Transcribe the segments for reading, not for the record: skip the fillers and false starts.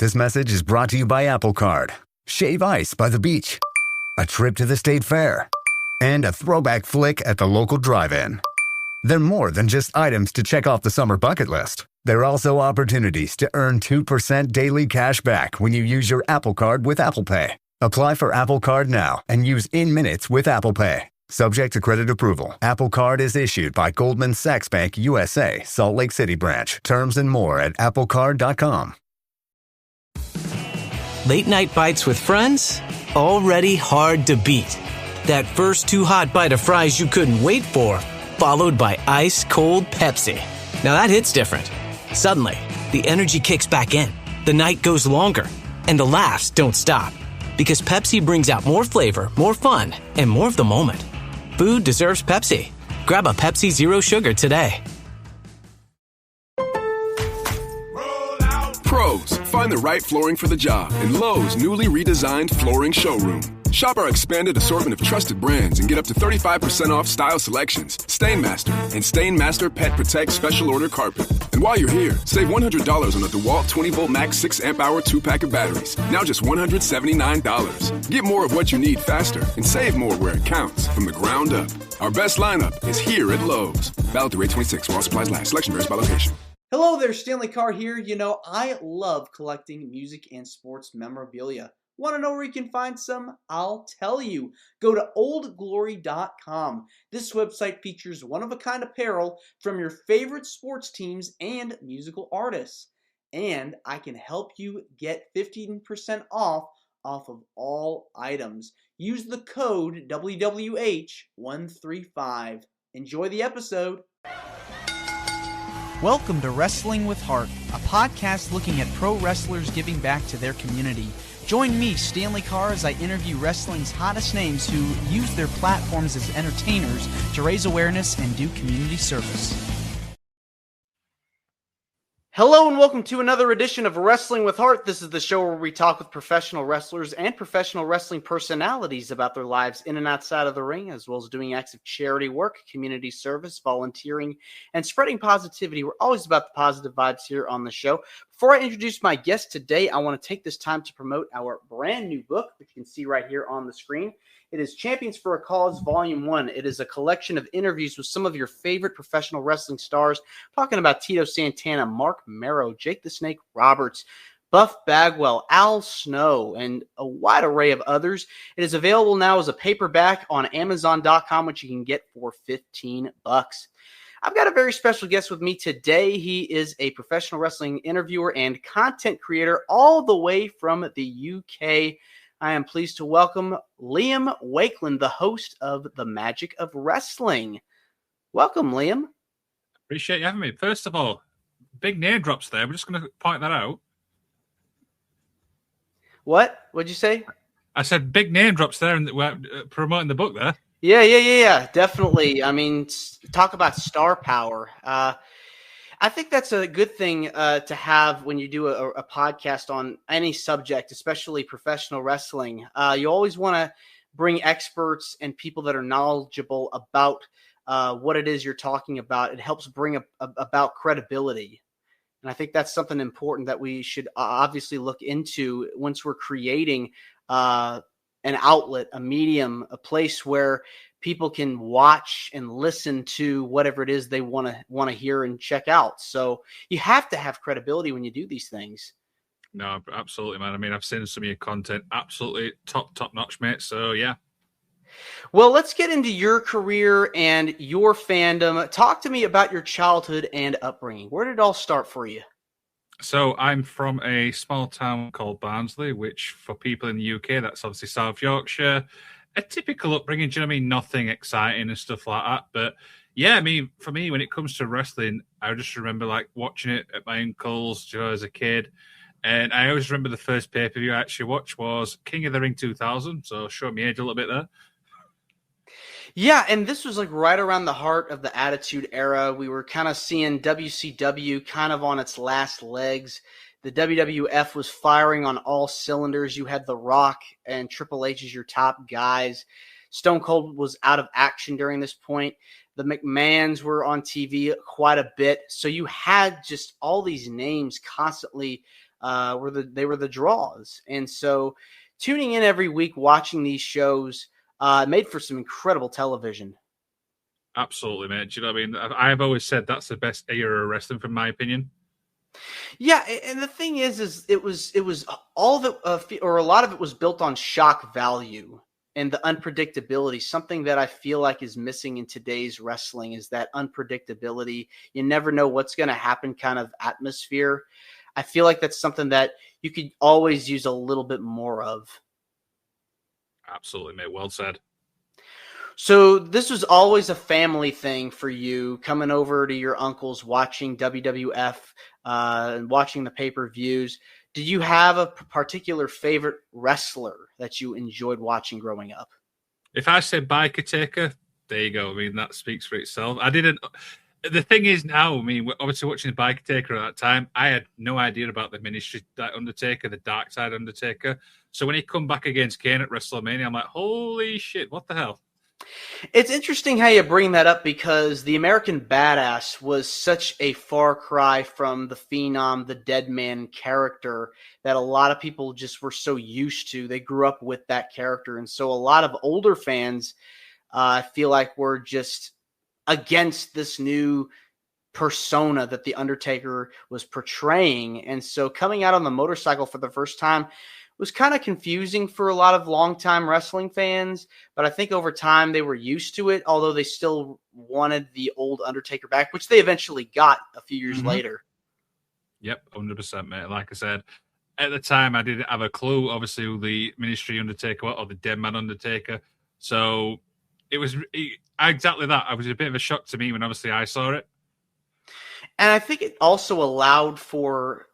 This message is brought to you by Apple Card. Shave ice by the beach. A trip to the state fair. And a throwback flick at the local drive-in. They're more than just items to check off the summer bucket list. They're also opportunities to earn 2% daily cash back when you use your Apple Card with Apple Pay. Apply for Apple Card now and use in-minutes with Apple Pay. Subject to credit approval. Apple Card is issued by Goldman Sachs Bank USA, Salt Lake City branch. Terms and more at applecard.com. Late night bites with friends? Already hard to beat. That first too hot bite of fries you couldn't wait for, followed by ice cold Pepsi. Now that hits different. Suddenly, the energy kicks back in, the night goes longer, and the laughs don't stop. Because Pepsi brings out more flavor, more fun, and more of the moment. Food deserves Pepsi. Grab a Pepsi Zero Sugar today. Pros, find the right flooring for the job in Lowe's newly redesigned flooring showroom. Shop our expanded assortment of trusted brands and get up to 35% off style selections, Stainmaster, and Stainmaster Pet Protect Special Order Carpet. And while you're here, save $100 on a DeWalt 20-volt max 6-amp-hour 2-pack of batteries. Now just $179. Get more of what you need faster and save more where it counts from the ground up. Our best lineup is here at Lowe's. Valid through 8/26 while supplies last. Selection varies by location. Hello there, Stanley Carr here. You know, I love collecting music and sports memorabilia. Want to know where you can find some? I'll tell you. Go to oldglory.com. This website features one-of-a-kind apparel from your favorite sports teams and musical artists. And I can help you get 15% off of all items. Use the code WWH135. Enjoy the episode. Welcome to Wrestling with Heart, a podcast looking at pro wrestlers giving back to their community. Join me, Stanley Carr, as I interview wrestling's hottest names who use their platforms as entertainers to raise awareness and do community service. Hello and welcome to another edition of Wrestling with Heart. This is the show where we talk with professional wrestlers and professional wrestling personalities about their lives in and outside of the ring, as well as doing acts of charity work, community service, volunteering, and spreading positivity. We're always about the positive vibes here on the show. Before I introduce my guest today, I want to take this time to promote our brand new book, which you can see right here on the screen. It is Champions for a Cause, Volume 1. It is a collection of interviews with some of your favorite professional wrestling stars, talking about Tito Santana, Mark Mero, Jake the Snake Roberts, Buff Bagwell, Al Snow, and a wide array of others. It is available now as a paperback on Amazon.com, which you can get for $15. I've got a very special guest with me today. He is a professional wrestling interviewer and content creator all the way from the UK. I am pleased to welcome Liam Wakelin, the host of The Magic of Wrestling. Welcome, Liam. Appreciate you having me. First of all, big name drops there. We're just going to point that out. What? What'd you say? I said big name drops there, and we're promoting the book there. Yeah. Definitely. I mean, talk about star power. I think that's a good thing to have when you do a podcast on any subject, especially professional wrestling. You always want to bring experts and people that are knowledgeable about what it is you're talking about. It helps bring about credibility. And I think that's something important that we should obviously look into once we're creating an outlet, a medium, a place where people can watch and listen to whatever it is they want to hear and check out. So you have to have credibility when you do these things. No, absolutely, man. I mean, I've seen some of your content, absolutely top notch, mate. So yeah. Well, let's get into your career and your fandom. Talk to me about your childhood and upbringing. Where did it all start for you? So I'm from a small town called Barnsley, which for people in the UK, that's obviously South Yorkshire. A typical upbringing, do you know what I mean? Nothing exciting and stuff like that. But yeah, I mean, for me, when it comes to wrestling, I just remember like watching it at my uncle's, you know, as a kid. And I always remember the first pay-per-view I actually watched was King of the Ring 2000. So show me age a little bit there. Yeah, and this was like right around the heart of the Attitude Era. We were kind of seeing WCW kind of on its last legs. The WWF was firing on all cylinders. You had The Rock and Triple H as your top guys. Stone Cold was out of action during this point. The McMahons were on TV quite a bit. So you had just all these names constantly they were the draws. And so tuning in every week, watching these shows, made for some incredible television. Absolutely, mate. Do you know what I mean? I've always said that's the best era of wrestling, from my opinion. Yeah, and the thing is it was all of it, or a lot of it was built on shock value and the unpredictability. Something that I feel like is missing in today's wrestling is that unpredictability. You never know what's going to happen kind of atmosphere. I feel like that's something that you could always use a little bit more of. Absolutely, mate. Well said. So this was always a family thing for you, coming over to your uncle's, watching WWF, and watching the pay-per-views. Did you have a particular favorite wrestler that you enjoyed watching growing up? If I say Biker Taker, there you go. I mean, that speaks for itself. The thing is now, I mean, obviously watching the Biker Taker at that time, I had no idea about the Ministry Undertaker, the Dark Side Undertaker. So when he come back against Kane at WrestleMania, I'm like, holy shit, what the hell? It's interesting how you bring that up, because the American Badass was such a far cry from the Phenom, the Dead Man character, that a lot of people just were so used to. They grew up with that character. And so a lot of older fans, I feel like, were just against this new persona that the Undertaker was portraying. And so coming out on the motorcycle for the first time was kind of confusing for a lot of longtime wrestling fans, but I think over time they were used to it, although they still wanted the old Undertaker back, which they eventually got a few years later. Yep, 100%, mate. Like I said, at the time I didn't have a clue, obviously, who the Ministry Undertaker or the Dead Man Undertaker. So it was exactly that. It was a bit of a shock to me when obviously I saw it. And I think it also allowed for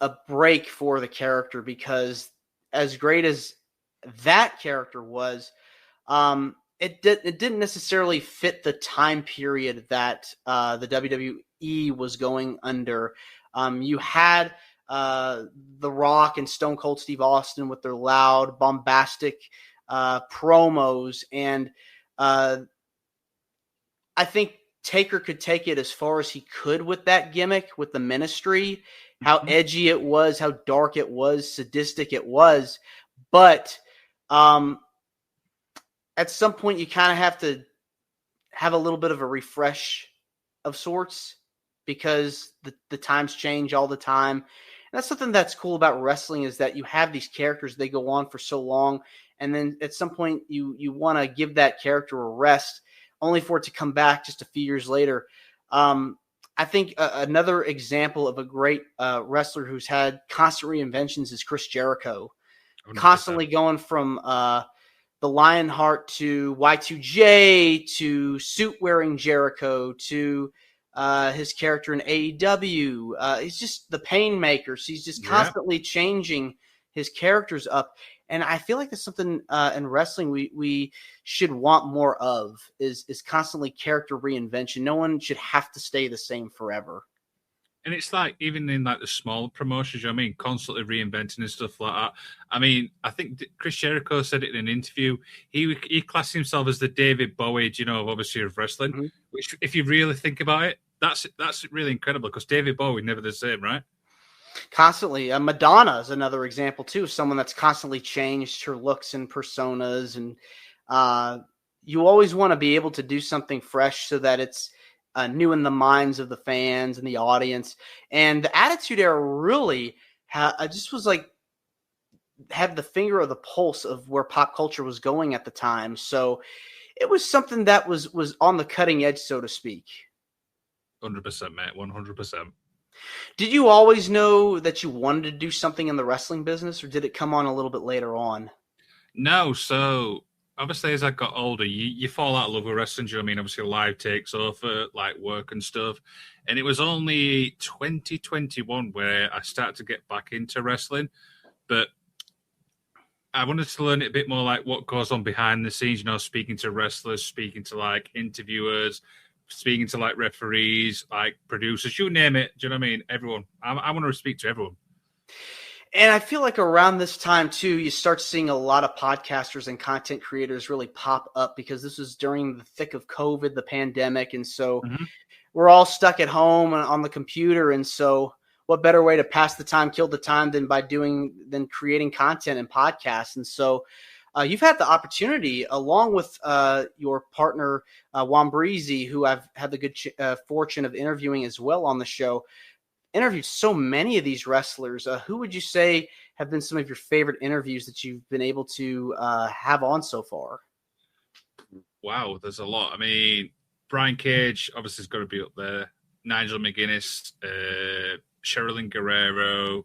a break for the character, because as great as that character was, it didn't necessarily fit the time period that the WWE was going under. You had The Rock and Stone Cold Steve Austin with their loud, bombastic promos, and I think Taker could take it as far as he could with that gimmick, with the Ministry. How edgy it was, how dark it was, sadistic it was. But at some point, you kind of have to have a little bit of a refresh of sorts, because the times change all the time. And that's something that's cool about wrestling, is that you have these characters, they go on for so long, and then at some point you want to give that character a rest, only for it to come back just a few years later. I think another example of a great wrestler who's had constant reinventions is Chris Jericho. 100%. Constantly going from the Lionheart to Y2J to suit-wearing Jericho to his character in AEW. He's just the Painmaker. So he's just constantly changing his characters up. And I feel like that's something in wrestling we should want more of, is constantly character reinvention. No one should have to stay the same forever. And it's like, even in like the smaller promotions, you know what I mean, constantly reinventing and stuff like that. I mean, I think Chris Jericho said it in an interview. He classed himself as the David Bowie, you know, obviously of wrestling, which, if you really think about it, that's really incredible, because David Bowie never the same, right? Constantly. Madonna is another example too, someone that's constantly changed her looks and personas, and you always want to be able to do something fresh so that it's new in the minds of the fans and the audience. And the Attitude Era really just was like, had the finger of the pulse of where pop culture was going at the time. So it was something that was on the cutting edge, so to speak. 100%, mate. 100%. Did you always know that you wanted to do something in the wrestling business, or did it come on a little bit later on? No, so obviously as I got older, you fall out of love with wrestling. Do you know what I mean? Obviously life takes over, like work and stuff. And it was only 2021 where I started to get back into wrestling. But I wanted to learn it a bit more, like what goes on behind the scenes, you know, speaking to wrestlers, speaking to like interviewers, speaking to like referees, like producers, you name it. Do you know what I mean? Everyone. I want to speak to everyone. And I feel like around this time too, you start seeing a lot of podcasters and content creators really pop up, because this was during the thick of COVID, the pandemic. And so we're all stuck at home and on the computer. And so what better way to pass the time, kill the time than creating content and podcasts. And so you've had the opportunity, along with your partner, Juan Breezy, who I've had the good fortune of interviewing as well on the show, interviewed so many of these wrestlers. Who would you say have been some of your favorite interviews that you've been able to have on so far? Wow, there's a lot. I mean, Brian Cage obviously has got to be up there. Nigel McGuinness, Sherilyn Guerrero.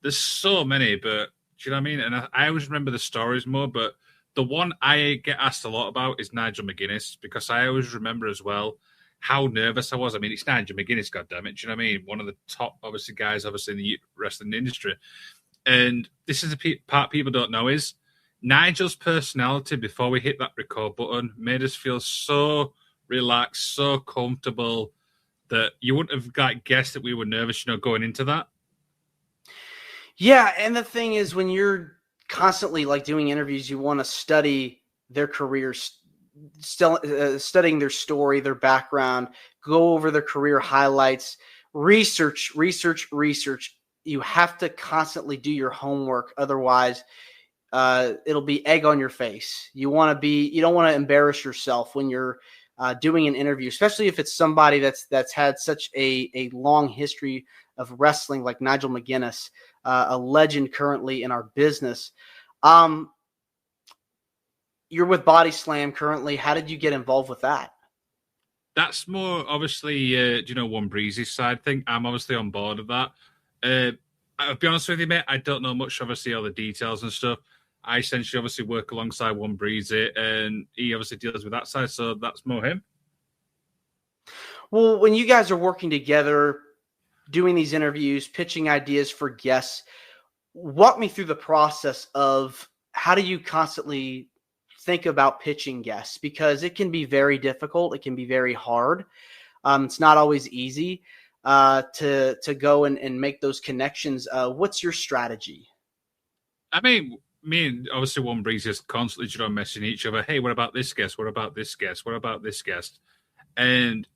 There's so many, but do you know what I mean? And I always remember the stories more, but the one I get asked a lot about is Nigel McGuinness, because I always remember as well how nervous I was. I mean, it's Nigel McGuinness, goddammit. Do you know what I mean? One of the top, obviously, guys, obviously, in the wrestling industry. And this is the part people don't know is Nigel's personality before we hit that record button made us feel so relaxed, so comfortable that you wouldn't have guessed that we were nervous, going into that. Yeah, and the thing is, when you're constantly doing interviews, you want to study their careers, studying their story, their background, go over their career highlights, research. You have to constantly do your homework. Otherwise, it'll be egg on your face. You don't want to embarrass yourself when you're doing an interview, especially if it's somebody that's had such a long history of wrestling like Nigel McGuinness, a legend currently in our business. You're with Body Slam currently. How did you get involved with that? That's more obviously, One Breezy's side thing. I'm obviously on board with that. I'll be honest with you, mate. I don't know much, obviously, all the details and stuff. I essentially obviously work alongside One Breezy, and he obviously deals with that side, so that's more him. Well, when you guys are working together, doing these interviews, pitching ideas for guests, walk me through the process of how do you constantly think about pitching guests, because it can be very difficult. It can be very hard. It's not always easy to go and make those connections. What's your strategy? I mean, me and obviously One Breeze is constantly messaging each other. Hey, what about this guest? What about this guest? What about this guest? And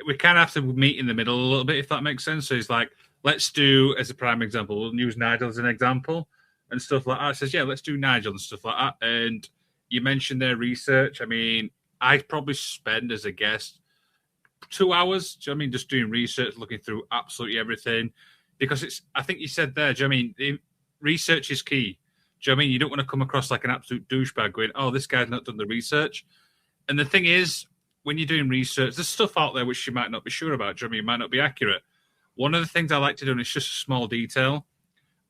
we kind of have to meet in the middle a little bit, if that makes sense. So he's like, let's do, as a prime example, we'll use Nigel as an example and stuff like that. I says, yeah, let's do Nigel and stuff like that. And you mentioned their research. I mean, I'd probably spend as a guest 2 hours, do you know what I mean, just doing research, looking through absolutely everything. Because I think you said there, do you know what I mean, research is key. Do you know what I mean? You don't want to come across like an absolute douchebag going, oh, this guy's not done the research. And the thing is, when you're doing research, there's stuff out there which you might not be sure about. Do you know what I mean? It might not be accurate. One of the things I like to do, and it's just a small detail,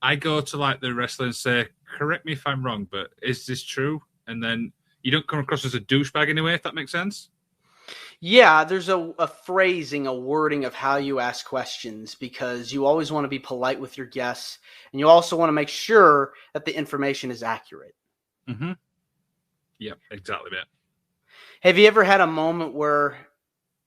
I go to the wrestler and say, correct me if I'm wrong, but is this true? And then you don't come across as a douchebag anyway, if that makes sense. Yeah, there's a phrasing, a wording of how you ask questions, because you always want to be polite with your guests, and you also want to make sure that the information is accurate. Mm-hmm. Yep, exactly that. Have you ever had a moment where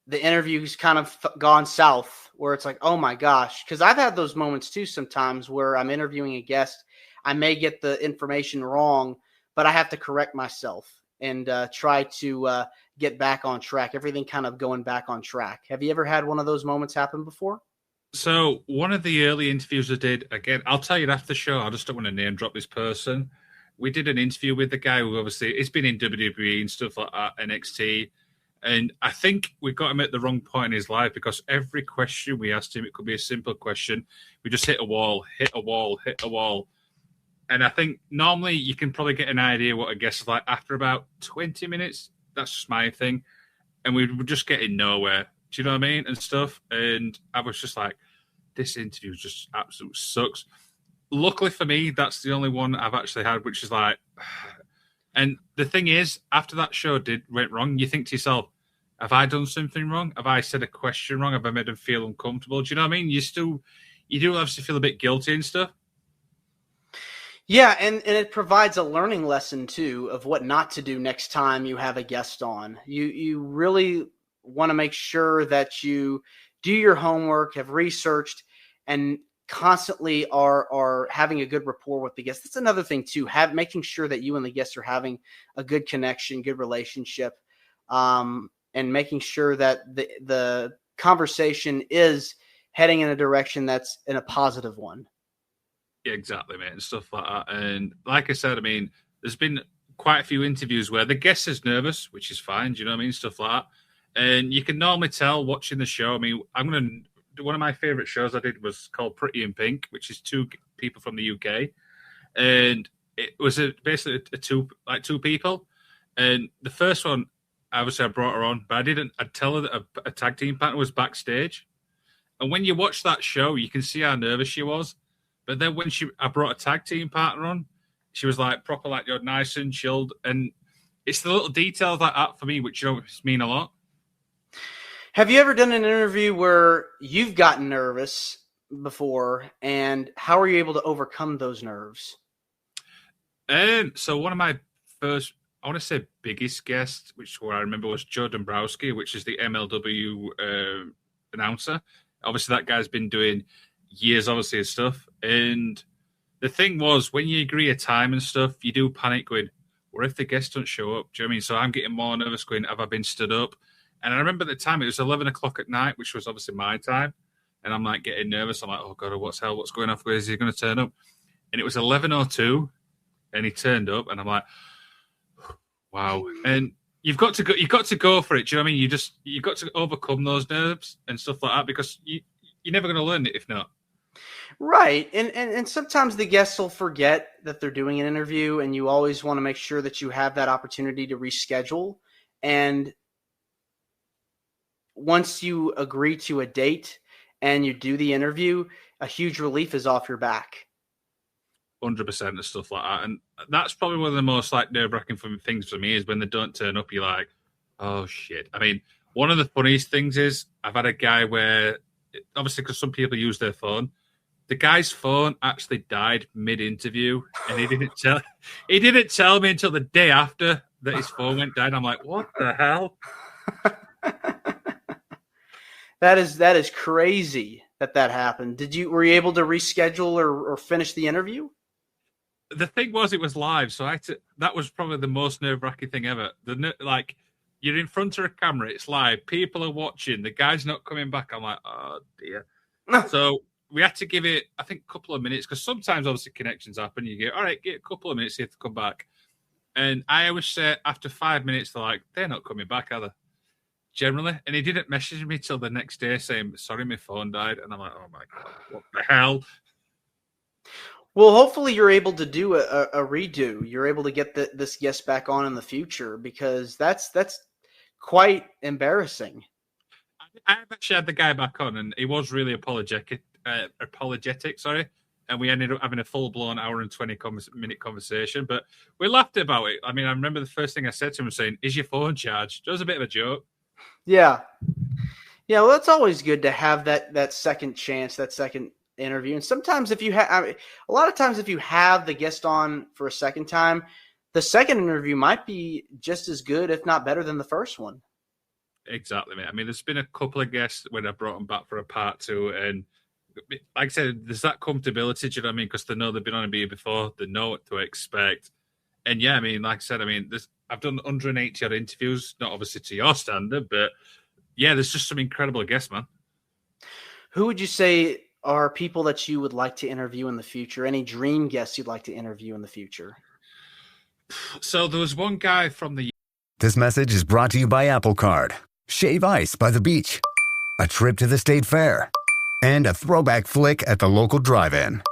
the interview's kind of gone south, where it's like, oh my gosh? Because I've had those moments too sometimes where I'm interviewing a guest. I may get the information wrong, but I have to correct myself and try to get back on track. Everything kind of going back on track. Have you ever had one of those moments happen before? So one of the early interviews I did, again, I'll tell you after the show. I just don't want to name drop this person. We did an interview with the guy who obviously has been in WWE and stuff like that, NXT. And I think we got him at the wrong point in his life, because every question we asked him, it could be a simple question. We just hit a wall. And I think normally you can probably get an idea what a guest is like after about 20 minutes. That's just my thing. And we were just getting nowhere. Do you know what I mean? And stuff. And I was just like, this interview just absolutely sucks. Luckily for me, that's the only one I've actually had, which is like... And the thing is, after that show went wrong, you think to yourself, have I done something wrong? Have I said a question wrong? Have I made them feel uncomfortable? Do you know what I mean? You do obviously feel a bit guilty and stuff. Yeah, and it provides a learning lesson, too, of what not to do next time you have a guest on. You really want to make sure that you do your homework, have researched, and constantly are having a good rapport with the guest. That's another thing, too, making sure that you and the guests are having a good connection, good relationship, and making sure that the conversation is heading in a direction that's in a positive one. Yeah, exactly, mate, and stuff like that. And like I said, I mean, there's been quite a few interviews where the guest is nervous, which is fine. Do you know what I mean? Stuff like that. And you can normally tell watching the show. I mean, one of my favorite shows I did was called Pretty in Pink, which is two people from the UK. And it was basically two people. And the first one, obviously I brought her on, but I'd tell her that a tag team partner was backstage. And when you watch that show, you can see how nervous she was. But then when I brought a tag team partner on, she was like proper, like, you're nice and chilled. And it's the little details like that for me, which mean a lot. Have you ever done an interview where you've gotten nervous before, and how are you able to overcome those nerves? So one of my first, I want to say biggest guests, which I remember was Joe Dombrowski, which is the MLW announcer. Obviously, that guy's been doing years, obviously, of stuff. And the thing was, when you agree a time and stuff, you do panic going, what if the guests don't show up? Do you know what I mean? So I'm getting more nervous going, have I been stood up? And I remember at the time, it was 11 o'clock at night, which was obviously my time. And I'm like getting nervous. I'm like, oh, God, what's going on? Where is he going to turn up? And it was 11:02, and he turned up. And I'm like, wow. And you've got to go for it. Do you know what I mean? You've got to overcome those nerves and stuff like that, because you're never going to learn it if not. Right. And sometimes the guests will forget that they're doing an interview, and you always want to make sure that you have that opportunity to reschedule. And once you agree to a date and you do the interview, a huge relief is off your back. 100% and stuff like that. And that's probably one of the most like nerve-wracking things for me is when they don't turn up, you're like, oh shit. I mean, one of the funniest things is I've had a guy where, obviously because some people use their phone, the guy's phone actually died mid-interview, and he didn't tell me until the day after that his phone went dead. I'm like, what the hell? That is crazy that happened. Were you able to reschedule or finish the interview? The thing was, it was live, so that was probably the most nerve-wracking thing ever. Like, you're in front of a camera, it's live, people are watching, the guy's not coming back. I'm like, oh dear. So we had to give it, I think, a couple of minutes, because sometimes obviously connections happen. You go, all right, get a couple of minutes here to come back. And I always say after 5 minutes, they're not coming back, are they? Generally. And he didn't message me till the next day saying, sorry, my phone died. And I'm like, oh my God, what the hell? Well, hopefully you're able to do a redo. You're able to get this guest back on in the future, because that's quite embarrassing. I actually had the guy back on, and he was really apologetic. And we ended up having a full-blown hour and 20-minute conversation. But we laughed about it. I mean, I remember the first thing I said to him was saying, is your phone charged? It was a bit of a joke. Yeah. Yeah, well, it's always good to have that second chance, that second interview. And sometimes a lot of times if you have the guest on for a second time, the second interview might be just as good, if not better, than the first one. Exactly, mate. I mean, there's been a couple of guests when I brought them back for a part two, and like I said, there's that comfortability, do you know what I mean? Because they know they've been on a beer before, they know what to expect. And yeah, I mean, like I said, I've done 180 odd interviews, not obviously to your standard, but yeah, there's just some incredible guests, man. Who would you say are people that you would like to interview in the future? Any dream guests you'd like to interview in the future? So there was one guy from the... This message is brought to you by Apple Card. Shave ice by the beach. A trip to the state fair. And a throwback flick at the local drive-in.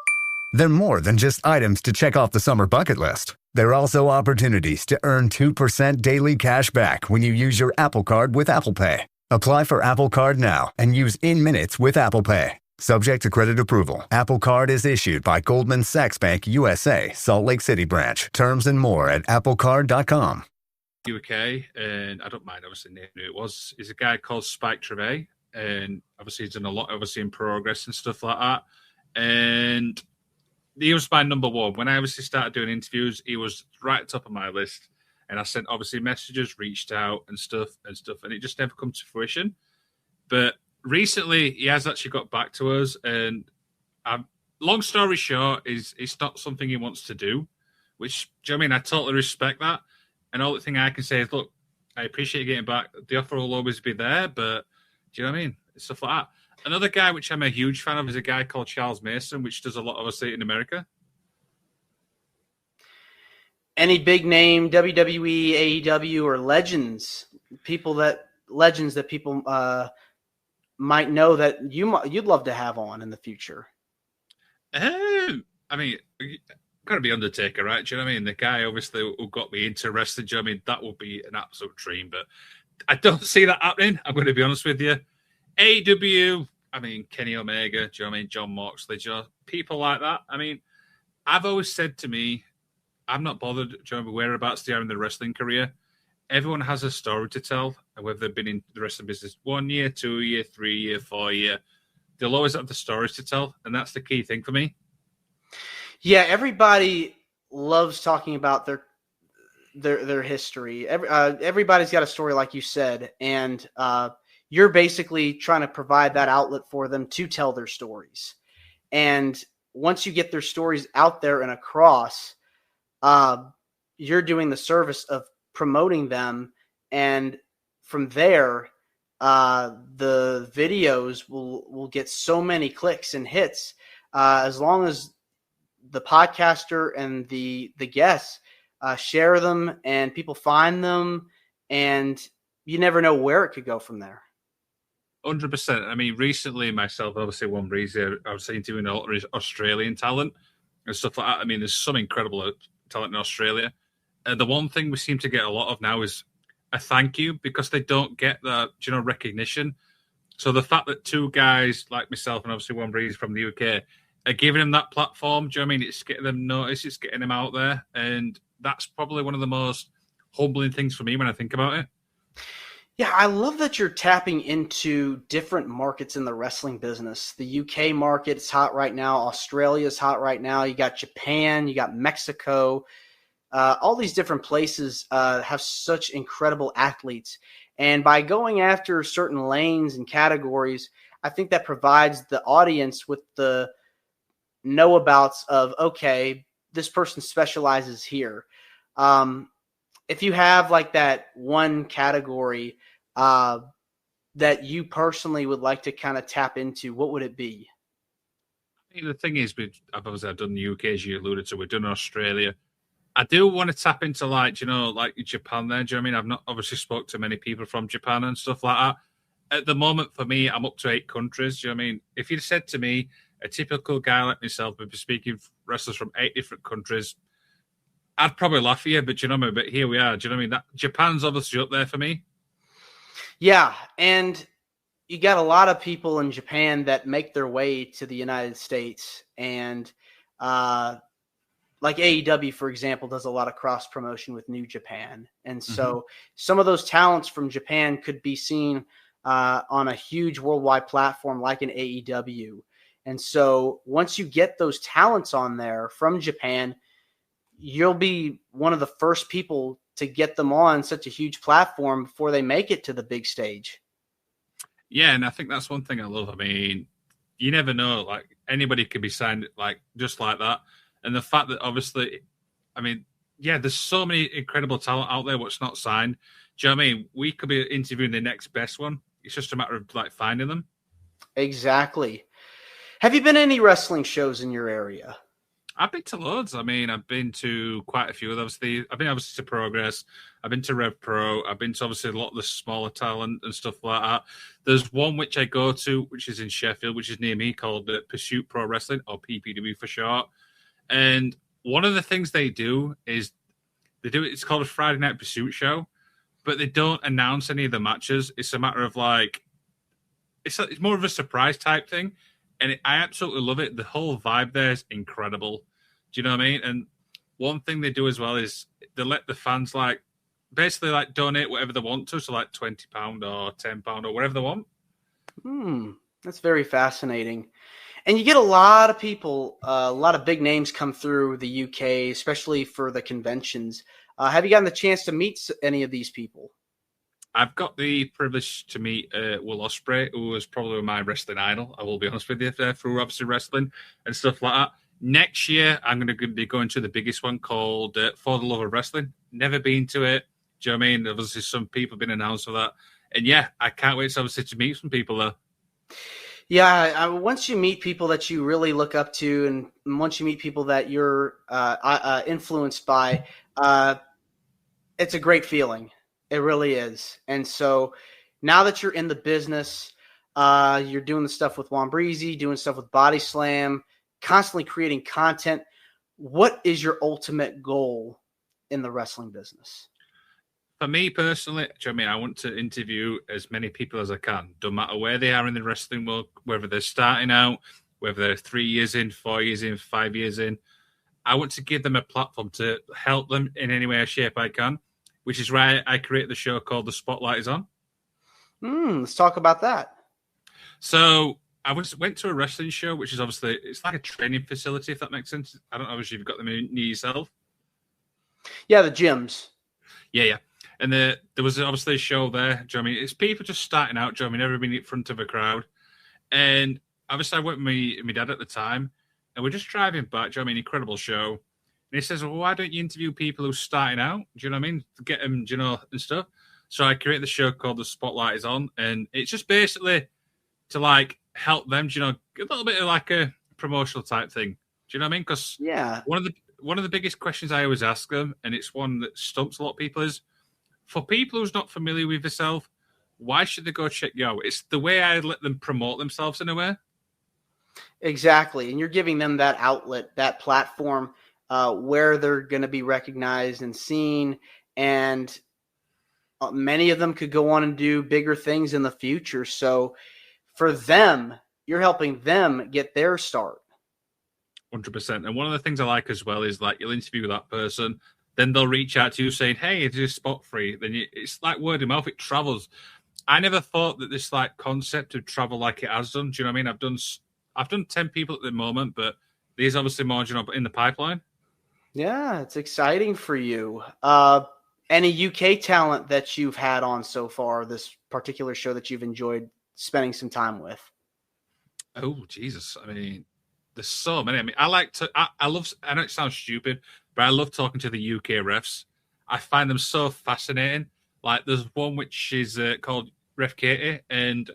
They're more than just items to check off the summer bucket list. They're also opportunities to earn 2% daily cash back when you use your Apple Card with Apple Pay. Apply for Apple Card now and use in minutes with Apple Pay. Subject to credit approval. Apple Card is issued by Goldman Sachs Bank USA, Salt Lake City branch. Terms and more at applecard.com. UK, and I don't mind obviously naming who it was. He's a guy called Spike Trevay, and obviously he's done a lot obviously in progress and stuff like that. And he was my number one. When I obviously started doing interviews, he was right at the top of my list. And I sent obviously messages, reached out and stuff, and it just never come to fruition. But recently, he has actually got back to us, and long story short, it's not something he wants to do, which, do you know what I mean? I totally respect that. And all the thing I can say is, look, I appreciate you getting back. The offer will always be there, but do you know what I mean? Stuff like Another guy which I'm a huge fan of is a guy called Charles Mason, which does a lot, obviously, in America. Any big name WWE, AEW, or legends that people might know that you'd love to have on in the future? I mean, gotta be Undertaker, right? Do you know what I mean? The guy obviously who got me into wrestling. Do you know what I mean? That would be an absolute dream, but I don't see that happening. I'm going to be honest with you. AEW, I mean, Kenny Omega, do you know what I mean? John Moxley, people like that. I mean, I've always said to me, I'm not bothered, do you know, whereabouts they are in their wrestling career. Everyone has a story to tell, and whether they've been in the wrestling business 1 year, 2 year, 3 year, 4 year, they'll always have the stories to tell, and that's the key thing for me. Yeah, everybody loves talking about their history. Everybody's got a story, like you said, and you're basically trying to provide that outlet for them to tell their stories. And once you get their stories out there and across, you're doing the service of promoting them, and from there, the videos will get so many clicks and hits as long as the podcaster and the guests share them and people find them, and you never know where it could go from there. 100%. I mean, recently myself, obviously one reason I was interviewing all Australian talent and stuff like that. I mean, there's some incredible talent in Australia. The one thing we seem to get a lot of now is a thank you, because they don't get the recognition. So the fact that two guys like myself and obviously one breeze from the UK are giving them that platform, do you know what I mean? It's getting them noticed, it's getting them out there, and that's probably one of the most humbling things for me when I think about it. Yeah, I love that you're tapping into different markets in the wrestling business. The UK market is hot right now. Australia is hot right now. You got Japan, you got Mexico. All these different places have such incredible athletes. And by going after certain lanes and categories, I think that provides the audience with the know-abouts of, okay, this person specializes here. If you have like that one category that you personally would like to kind of tap into, what would it be? I mean, the thing is, I've done the UK, as you alluded to, we've done Australia. I do want to tap into like Japan there. Do you know what I mean? I've not obviously spoke to many people from Japan and stuff like that. At the moment, for me, I'm up to 8 countries. Do you know what I mean? If you'd said to me, a typical guy like myself would be speaking wrestlers from 8 different countries, I'd probably laugh at you, but you know what I mean? But here we are. Do you know what I mean? That Japan's obviously up there for me. Yeah, and you got a lot of people in Japan that make their way to the United States, and like AEW, for example, does a lot of cross promotion with New Japan, and so some of those talents from Japan could be seen on a huge worldwide platform like an AEW. And so once you get those talents on there from Japan, you'll be one of the first people to get them on such a huge platform before they make it to the big stage. Yeah, and I think that's one thing I love. I mean, you never know. Like, anybody could be signed like just like that. And the fact that obviously, I mean, yeah, there's so many incredible talent out there what's not signed. Do you know what I mean? We could be interviewing the next best one. It's just a matter of like finding them. Exactly. Have you been to any wrestling shows in your area? I've been to loads. I mean, I've been to quite a few of those. I've been obviously to Progress. I've been to Rev Pro. I've been to obviously a lot of the smaller talent and stuff like that. There's one which I go to, which is in Sheffield, which is near me, called Pursuit Pro Wrestling, or PPW for short. And one of the things they do is it's called a Friday Night Pursuit show, but they don't announce any of the matches. It's a matter of like, it's more of a surprise type thing. And I absolutely love it. The whole vibe there is incredible. Do you know what I mean? And one thing they do as well is they let the fans like basically like donate whatever they want to, so like £20 or £10 or whatever they want. That's very fascinating. And you get a lot of people, a lot of big names come through the UK, especially for the conventions. Have you gotten the chance to meet any of these people? I've got the privilege to meet Will Ospreay, who was probably my wrestling idol. I will be honest with you, through obviously wrestling and stuff like that. Next year, I'm going to be going to the biggest one called For the Love of Wrestling. Never been to it. Do you know what I mean? Obviously, some people have been announced for that. And yeah, I can't wait to obviously to meet some people there. Yeah, once you meet people that you really look up to, and once you meet people that you're influenced by, it's a great feeling. It really is. And so now that you're in the business, you're doing the stuff with Juan Breezy, doing stuff with Body Slam, constantly creating content. What is your ultimate goal in the wrestling business? For me personally, do you know what I mean? I want to interview as many people as I can, no matter where they are in the wrestling world, whether they're starting out, whether they're 3 years in, 4 years in, 5 years in. I want to give them a platform to help them in any way or shape I can, which is why I create the show called The Spotlight is On. Let's talk about that. So I went to a wrestling show, which is obviously, it's like a training facility, if that makes sense. I don't know if you've got them near yourself. Yeah, the gyms. Yeah. And there was obviously a show there. Do you know what I mean? It's people just starting out. Do you know what I mean? Never been in front of a crowd. And obviously I went with my dad at the time, and we're just driving back. Do you know what I mean? Incredible show. And he says, well, why don't you interview people who are starting out? Do you know what I mean? To get them, do you know, and stuff. So I created the show called The Spotlight is On. And it's just basically to like help them, do you know, a little bit of like a promotional type thing. Do you know what I mean? Because one of the biggest questions I always ask them, and it's one that stumps a lot of people, is for people who's not familiar with yourself, why should they go check you out? It's the way I let them promote themselves in a way. Exactly. And you're giving them that outlet, that platform where they're going to be recognized and seen. And many of them could go on and do bigger things in the future. So for them, you're helping them get their start. 100%. And one of the things I like as well is like you'll interview that person, then they'll reach out to you saying, hey, is this spot free? Then it's like word of mouth, it travels. I never thought that this like concept would travel like it has done. Do you know what I mean? I've done 10 people at the moment, but these obviously more, you know, in the pipeline. Yeah, it's exciting for you. Any UK talent that you've had on so far, this particular show that you've enjoyed spending some time with? Oh, Jesus. I mean, there's so many. I mean, I know it sounds stupid, but I love talking to the UK refs. I find them so fascinating. Like, there's one which is called Ref Katie, and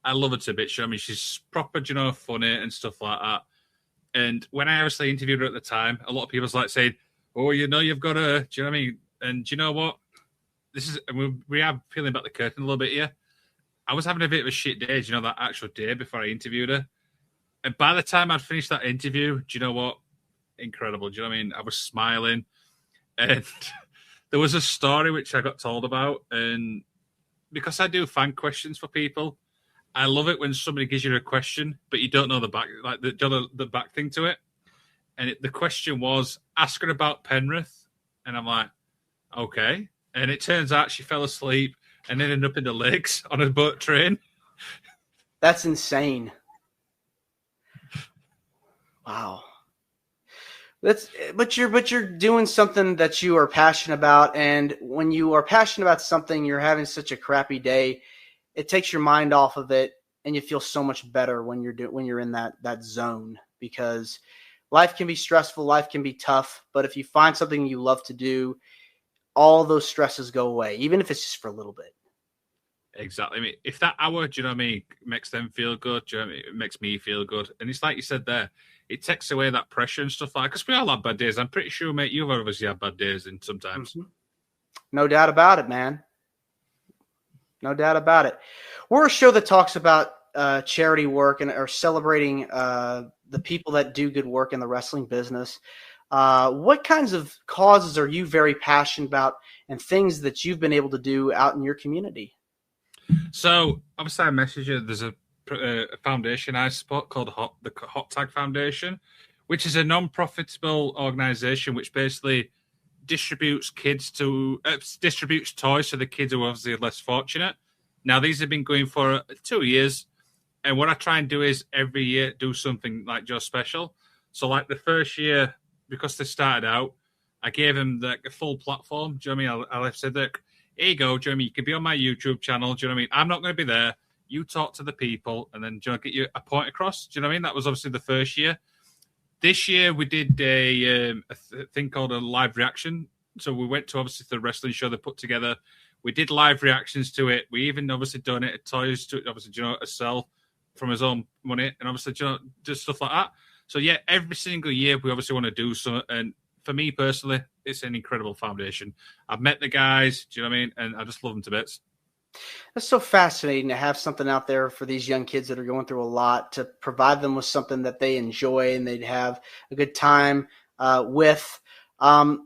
I love her to bits. I mean, she's proper, you know, funny and stuff like that. And when I obviously interviewed her at the time, a lot of people's like saying, oh, you know, you've got to, do you know what I mean? And do you know what? We are peeling back the curtain a little bit here. I was having a bit of a shit day, you know, that actual day before I interviewed her. And by the time I'd finished that interview, do you know what? Incredible. Do you know what I mean? I was smiling. And there was a story which I got told about. And because I do fan questions for people, I love it when somebody gives you a question, but you don't know the back, like the back thing to it. And the question was, ask her about Penrith. And I'm like, okay. And it turns out she fell asleep and ended up in the lakes on a boat train. That's insane. Wow. But you're doing something that you are passionate about, and when you are passionate about something, you're having such a crappy day, it takes your mind off of it, and you feel so much better when you're in that zone, because life can be stressful, life can be tough, but if you find something you love to do, all those stresses go away, even if it's just for a little bit. Exactly. I mean, if that hour, do you know what I mean, makes them feel good, do you know what I mean? It makes me feel good. And it's like you said there, it takes away that pressure and stuff like that. Because we all have bad days. I'm pretty sure, mate, you've obviously had bad days and sometimes. Mm-hmm. No doubt about it, man. No doubt about it. We're a show that talks about charity work and are celebrating the people that do good work in the wrestling business. What kinds of causes are you very passionate about and things that you've been able to do out in your community? So, obviously, I messaged you. There's a foundation I support called the Hot Tag Foundation, which is a non-profitable organization which basically distributes toys to the kids who are obviously less fortunate. Now, these have been going for 2 years, and what I try and do is every year do something like just special. So, like the first year, because they started out, I gave them a full platform. Do you know what I mean? I said, look, here you go, Jeremy, you can be on my YouTube channel. Do you know what I mean? I'm not going to be there. You talk to the people and then get you a point across. Do you know what I mean? That was obviously the first year. This year we did a thing called a live reaction. So we went to obviously the wrestling show they put together. We did live reactions to it. We even obviously donated toys to it, obviously, you know, a sell from his own money, and obviously, just stuff like that. So yeah, every single year we obviously want to do something, and for me personally, it's an incredible foundation. I've met the guys, do you know what I mean? And I just love them to bits. That's so fascinating to have something out there for these young kids that are going through a lot, to provide them with something that they enjoy and they'd have a good time with. So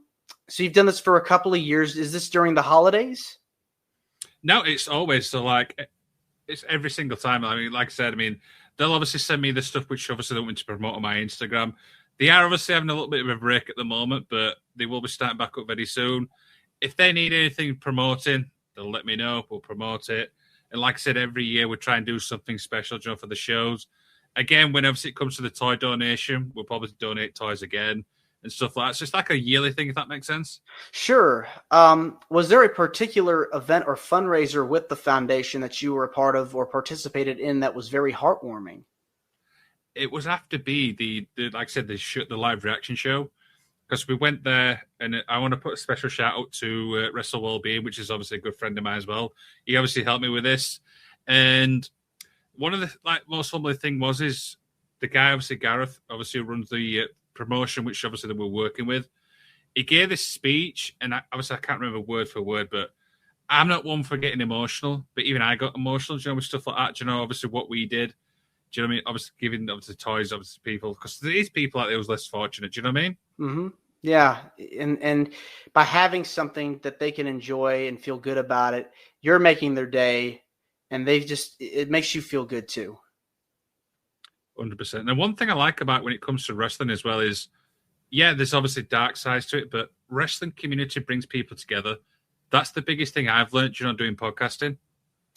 you've done this for a couple of years. Is this during the holidays? No, it's always. So like, it's every single time. I mean, like I said, they'll obviously send me the stuff which obviously don't want to promote on my Instagram. They are obviously having a little bit of a break at the moment, but they will be starting back up very soon. If they need anything promoting, they'll let me know. We'll promote it. And like I said, every year we try and do something special, for the shows. Again, whenever it comes to the toy donation, we'll probably donate toys again and stuff like that. So it's like a yearly thing, if that makes sense. Sure. Was there a particular event or fundraiser with the foundation that you were a part of or participated in that was very heartwarming? It was after the like I said, the live reaction show, because we went there, and I want to put a special shout out to Wrestle Wellbeing, which is obviously a good friend of mine as well. He obviously helped me with this, and one of the most humbling thing is the guy, obviously Gareth, obviously who runs the promotion, which obviously that we're working with. He gave this speech, and I can't remember word for word, but I'm not one for getting emotional, but even I got emotional, with stuff like that. Obviously what we did. Do you know what I mean? Obviously giving obviously toys, obviously people, because there is people out there who's less fortunate. Do you know what I mean? Mm-hmm. Yeah, and by having something that they can enjoy and feel good about it, you're making their day, and it makes you feel good too. 100%. And one thing I like about when it comes to wrestling as well is, yeah, there's obviously dark sides to it, but wrestling community brings people together. That's the biggest thing I've learned, doing podcasting.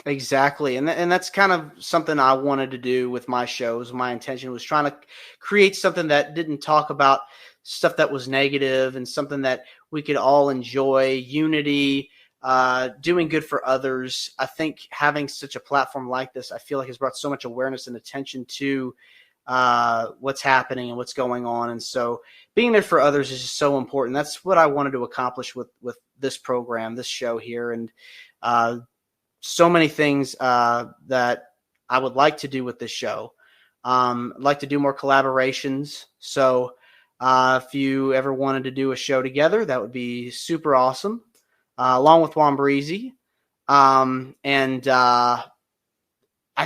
Exactly. And that's kind of something I wanted to do with my shows. My intention was trying to create something that didn't talk about stuff that was negative, and something that we could all enjoy, unity, doing good for others. I think having such a platform like this, I feel like has brought so much awareness and attention to what's happening and what's going on. And so being there for others is just so important. That's what I wanted to accomplish with this program, this show here. And so many things that I would like to do with this show. I'd like to do more collaborations. So if you ever wanted to do a show together, that would be super awesome, along with Juan Breezy. And I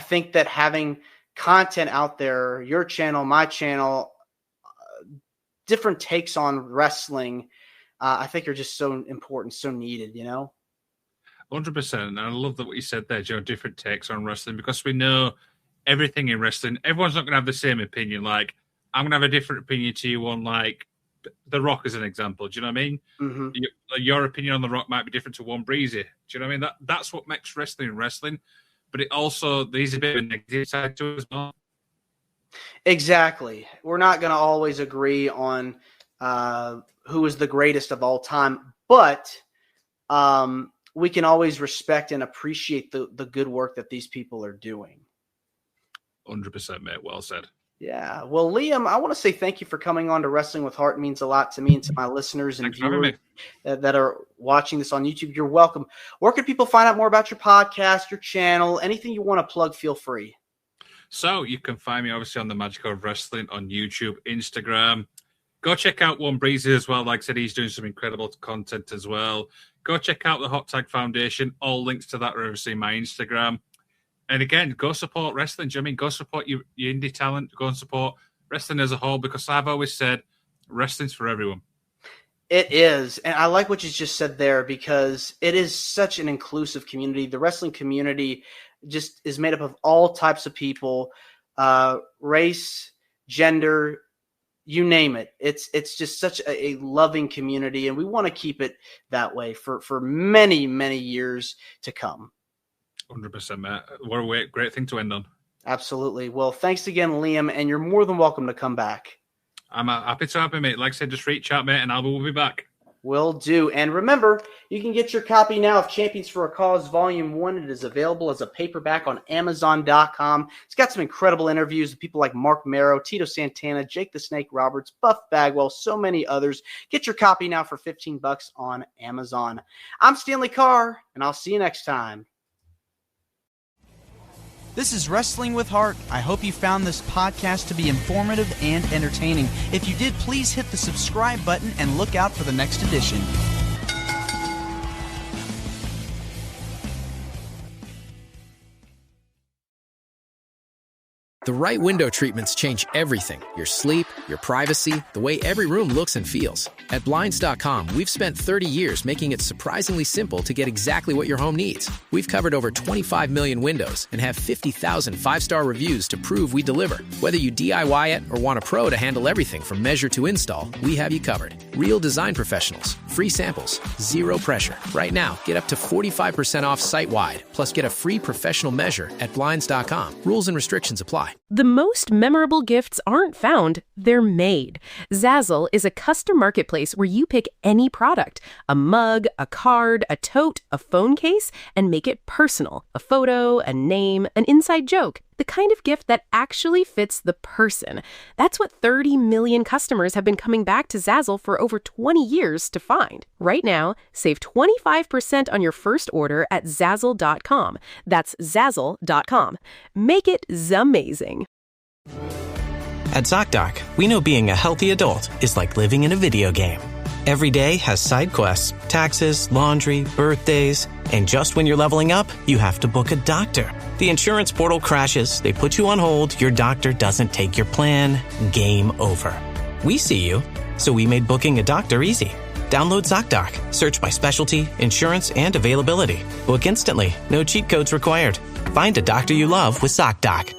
think that having content out there, your channel, my channel, different takes on wrestling, I think are just so important, so needed, 100%. And I love that what you said there, different takes on wrestling, because we know everything in wrestling, everyone's not going to have the same opinion. Like, I'm going to have a different opinion to you on, like, The Rock as an example. Do you know what I mean? Mm-hmm. Your opinion on The Rock might be different to One Breezy. Do you know what I mean? That's what makes wrestling. But it also, there's a bit of a negative side to it as well. Exactly. We're not going to always agree on who is the greatest of all time, but we can always respect and appreciate the good work that these people are doing. 100%, mate. Well said. Yeah. Well, Liam, I want to say thank you for coming on to Wrestling with Heart. It means a lot to me and to my listeners and viewers that are watching this on YouTube. You're welcome. Where can people find out more about your podcast, your channel, anything you want to plug? Feel free. So you can find me obviously on the Magic of Wrestling on YouTube, Instagram. Go check out One Breezy as well. Like I said, he's doing some incredible content as well. Go check out the Hot Tag Foundation. All links to that are obviously in my Instagram. And again, go support wrestling. Do you know what I mean? Go support your indie talent. Go and support wrestling as a whole, because I've always said wrestling's for everyone. It is. And I like what you just said there, because it is such an inclusive community. The wrestling community just is made up of all types of people, race, gender, you name it. It's just such a loving community, and we want to keep it that way for many, many years to come. 100%, Matt. What a great thing to end on. Absolutely. Well, thanks again, Liam, and you're more than welcome to come back. I'm happy to have you, mate. Like I said, just reach out, mate, and we'll be back. Will do. And remember, you can get your copy now of Champions for a Cause Volume 1. It is available as a paperback on Amazon.com. It's got some incredible interviews with people like Mark Marrow, Tito Santana, Jake the Snake Roberts, Buff Bagwell, so many others. Get your copy now for $15 on Amazon. I'm Stanley Carr, and I'll see you next time. This is Wrestling with Heart. I hope you found this podcast to be informative and entertaining. If you did, please hit the subscribe button and look out for the next edition. The right window treatments change everything. Your sleep, your privacy, the way every room looks and feels. At Blinds.com, we've spent 30 years making it surprisingly simple to get exactly what your home needs. We've covered over 25 million windows and have 50,000 five-star reviews to prove we deliver. Whether you DIY it or want a pro to handle everything from measure to install, we have you covered. Real design professionals, free samples, zero pressure. Right now, get up to 45% off site-wide, plus get a free professional measure at Blinds.com. Rules and restrictions apply. The most memorable gifts aren't found, they're made. Zazzle is a custom marketplace where you pick any product, a mug, a card, a tote, a phone case, and make it personal. A photo, a name, an inside joke. The kind of gift that actually fits the person. That's what 30 million customers have been coming back to Zazzle for over 20 years to find. Right now, save 25% on your first order at Zazzle.com. That's Zazzle.com. Make it zamazing. At ZocDoc, we know being a healthy adult is like living in a video game. Every day has side quests, taxes, laundry, birthdays, and just when you're leveling up, you have to book a doctor. The insurance portal crashes, they put you on hold, your doctor doesn't take your plan, game over. We see you, so we made booking a doctor easy. Download ZocDoc, search by specialty, insurance, and availability. Book instantly, no cheat codes required. Find a doctor you love with ZocDoc.